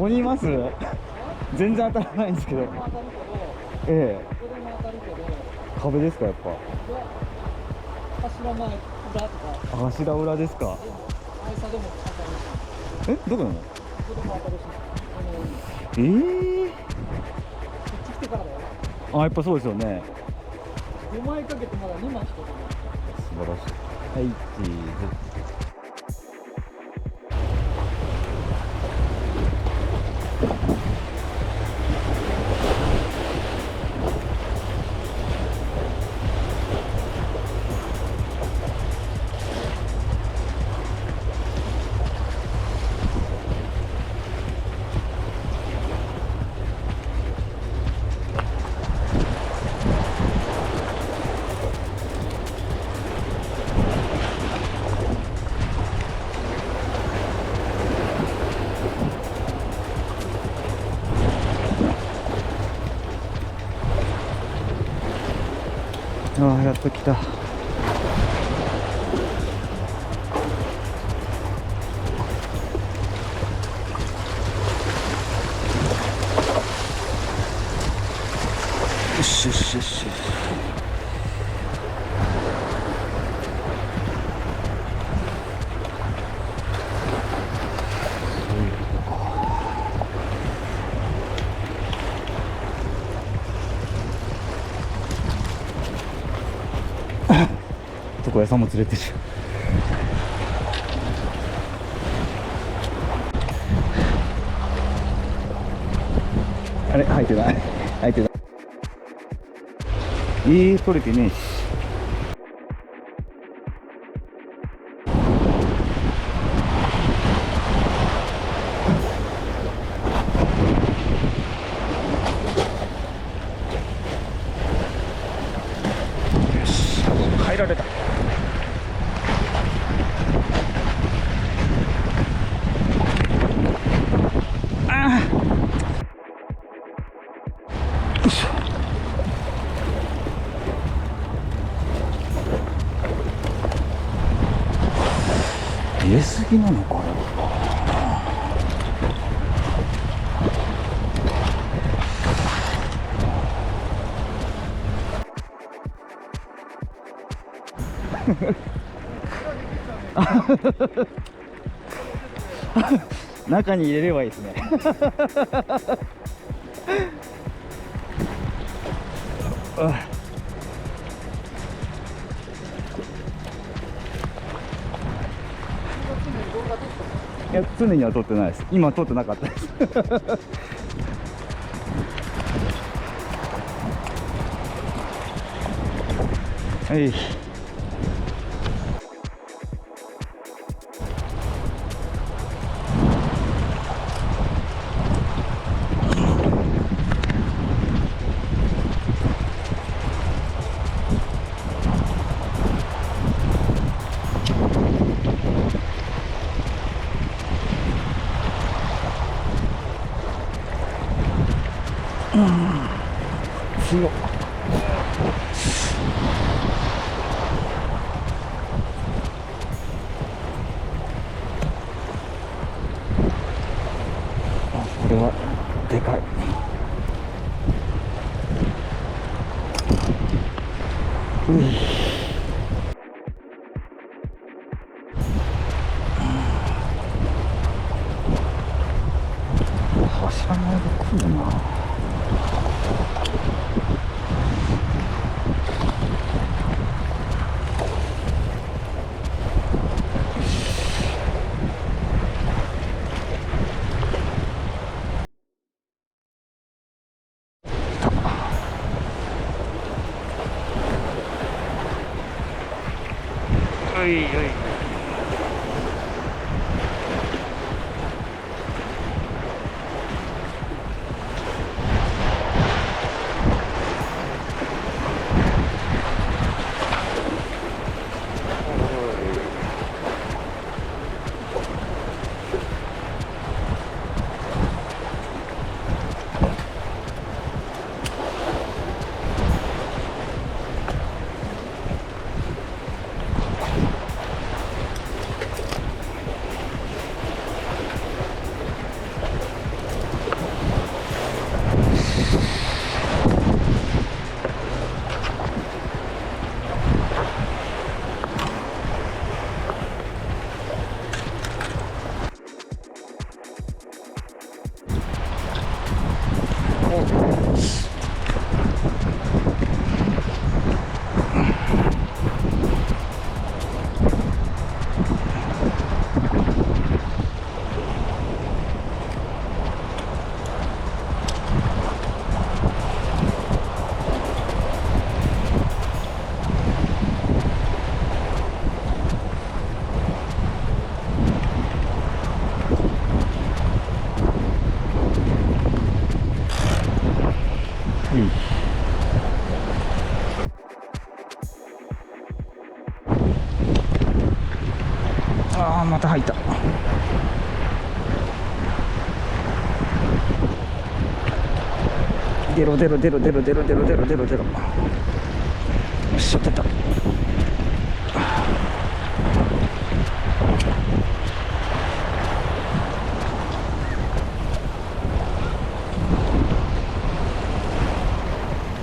鬼います。全然当たらないんですけど。ええ。壁ですか、やっぱ。柱前裏とか。柱裏ですか。愛車でも当たるし。どこなの？ここでも当たるし。ええ。こっち来てからだよ。あ、やっぱそうですよね。5枚かけてまだ2枚しか出ない。素晴らしい。はい、チーズ。ああ、やっと来た。よしよしよしよし。床屋さんも連れてる。あれ入ってない入ってない。取れてねえし。よし、入られた。入れすぎなのかな。中に入れればいいですね。いや、常には撮ってないです。今撮ってなかったです。はい。強っ。これはでかい。柱の上で来るな。おいおい。ああまた入った。出ろ出ろ出ろ出ろ出ろ出ろ出ろ出ろ出ろ。よっしゃ出た。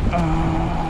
あ